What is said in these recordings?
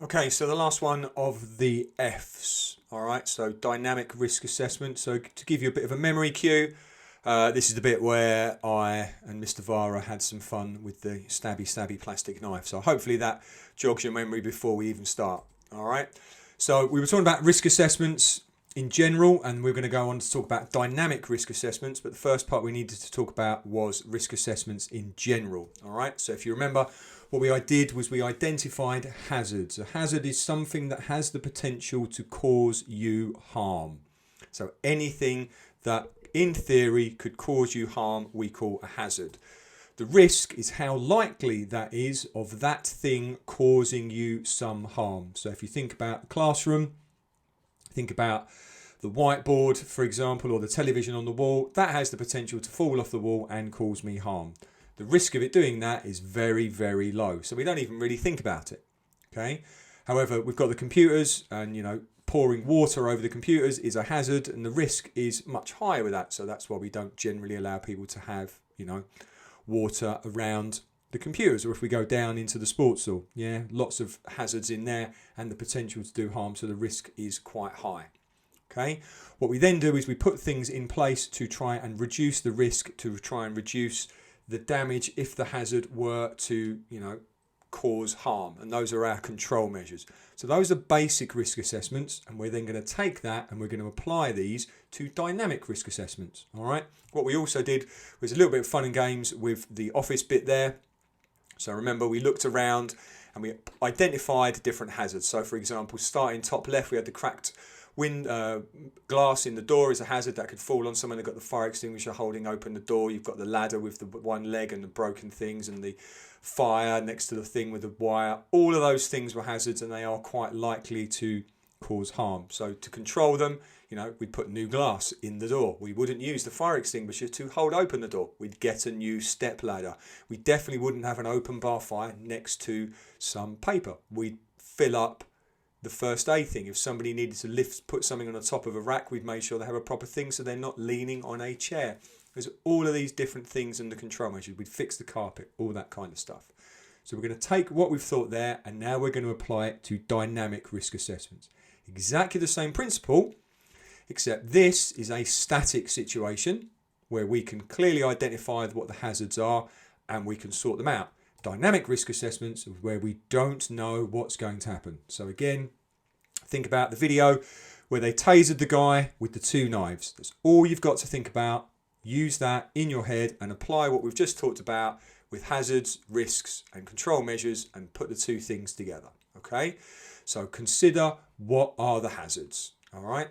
Okay, so the last one of the F's. All right, so dynamic risk assessment. So to give you a bit of a memory cue, this is the bit where I and Mr. Vara had some fun with the stabby plastic knife. So hopefully that jogs your memory before we even start. All right, so we were talking about risk assessments in general, and we're going to go on to talk about dynamic risk assessments. But the first part we needed to talk about was risk assessments in general. All right, so if you remember, what we did was we identified hazards. A hazard is something that has the potential to cause you harm. So anything that in theory could cause you harm, we call a hazard. The risk is how likely that is of that thing causing you some harm. So if you think about the classroom, think about the whiteboard, for example, or the television on the wall, that has the potential to fall off the wall and cause me harm. The risk of it doing that is very, very low. So we don't even really think about it. Okay. However, we've got the computers, and pouring water over the computers is a hazard, and the risk is much higher with that. So that's why we don't generally allow people to have, water around the computers. Or if we go down into the sports hall, lots of hazards in there and the potential to do harm. So the risk is quite high. Okay. What we then do is we put things in place to try and reduce the risk, to try and reduce the damage if the hazard were to, cause harm. And those are our control measures. So those are basic risk assessments, and we're then going to take that and we're going to apply these to dynamic risk assessments. All right. What we also did was a little bit of fun and games with the office bit there. So remember, we looked around and we identified different hazards. So for example, starting top left, we had the cracked glass in the door is a hazard that could fall on someone. They've got the fire extinguisher holding open the door. You've got the ladder with the one leg and the broken things, and the fire next to the thing with the wire. All of those things were hazards, and they are quite likely to cause harm. So to control them, we'd put new glass in the door. We wouldn't use the fire extinguisher to hold open the door. We'd get a new step ladder. We definitely wouldn't have an open bar fire next to some paper. We'd fill up the first aid thing. If somebody needed to put something on the top of a rack, we'd make sure they have a proper thing so they're not leaning on a chair. There's all of these different things in the control measures. We'd fix the carpet, all that kind of stuff. So we're going to take what we've thought there, and now we're going to apply it to dynamic risk assessments. Exactly the same principle, except this is a static situation where we can clearly identify what the hazards are and we can sort them out. Dynamic risk assessments are where we don't know what's going to happen. So again, think about the video where they tasered the guy with the two knives. That's all you've got to think about. Use that in your head and apply what we've just talked about with hazards, risks, and control measures, and put the two things together. Okay? So consider, what are the hazards? All right?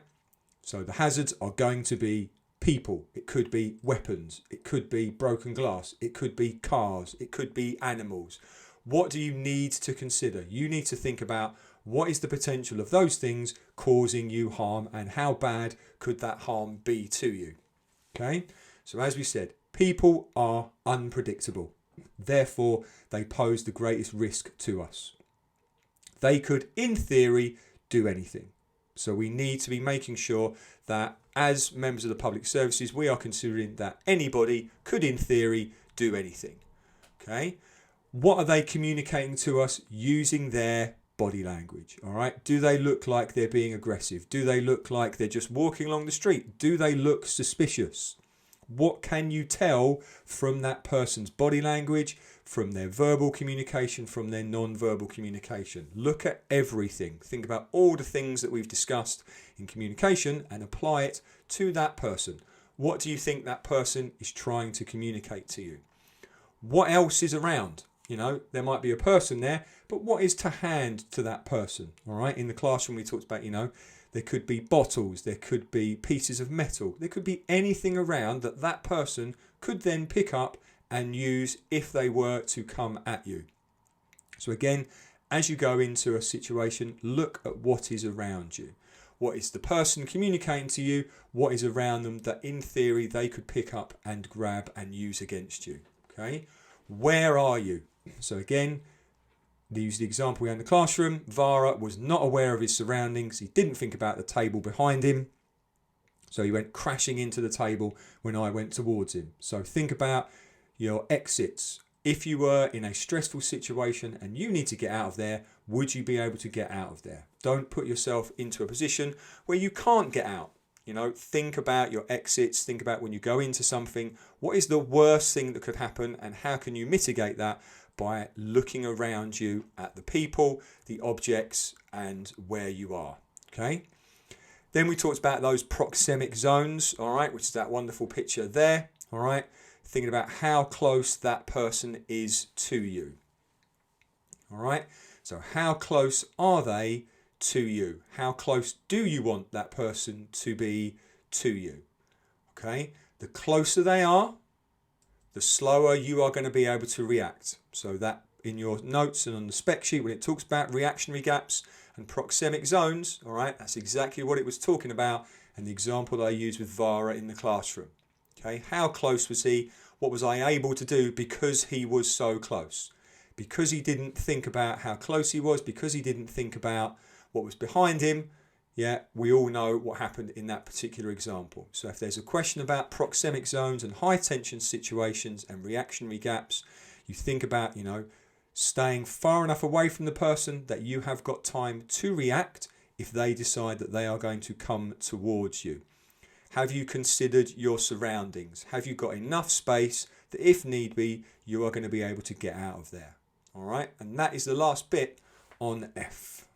So the hazards are going to be people. It could be weapons. It could be broken glass. It could be cars. It could be animals. What do you need to consider? You need to think about what is the potential of those things causing you harm, and how bad could that harm be to you. Okay? So as we said, people are unpredictable. Therefore, they pose the greatest risk to us. They could, in theory, do anything. So we need to be making sure that as members of the public services, we are considering that anybody could, in theory, do anything. Okay? What are they communicating to us using their body language? All right? Do they look like they're being aggressive? Do they look like they're just walking along the street? Do they look suspicious? What can you tell from that person's body language, from their verbal communication, from their non-verbal communication? Look at everything. Think about all the things that we've discussed in communication and apply it to that person. What do you think that person is trying to communicate to you? What else is around? There might be a person there, but what is to hand to that person? All right. In the classroom, we talked about, there could be bottles, there could be pieces of metal, there could be anything around that person could then pick up and use if they were to come at you. So again, as you go into a situation, look at what is around you. What is the person communicating to you? What is around them that in theory they could pick up and grab and use against you? Okay, where are you? So again, use the example we had in the classroom. Vara was not aware of his surroundings. He didn't think about the table behind him. So he went crashing into the table when I went towards him. So think about your exits. If you were in a stressful situation and you need to get out of there, would you be able to get out of there? Don't put yourself into a position where you can't get out. You know, think about your exits, think about when you go into something, what is the worst thing that could happen and how can you mitigate that by looking around you at the people, the objects and where you are, okay? Then we talked about those proxemic zones, all right, which is that wonderful picture there, all right? Thinking about how close that person is to you, all right? So how close are they to you? How close do you want that person to be to you? Okay, the closer they are, the slower you are going to be able to react. So that in your notes and on the spec sheet, when it talks about reactionary gaps and proxemic zones, all right, that's exactly what it was talking about and the example that I used with Vara in the classroom. Okay, how close was he? What was I able to do because he was so close? Because he didn't think about how close he was, because he didn't think about what was behind him, yeah, we all know what happened in that particular example. So if there's a question about proxemic zones and high tension situations and reactionary gaps, you think about, you know, staying far enough away from the person that you have got time to react if they decide that they are going to come towards you. Have you considered your surroundings? Have you got enough space that if need be, you are going to be able to get out of there? All right, and that is the last bit on F.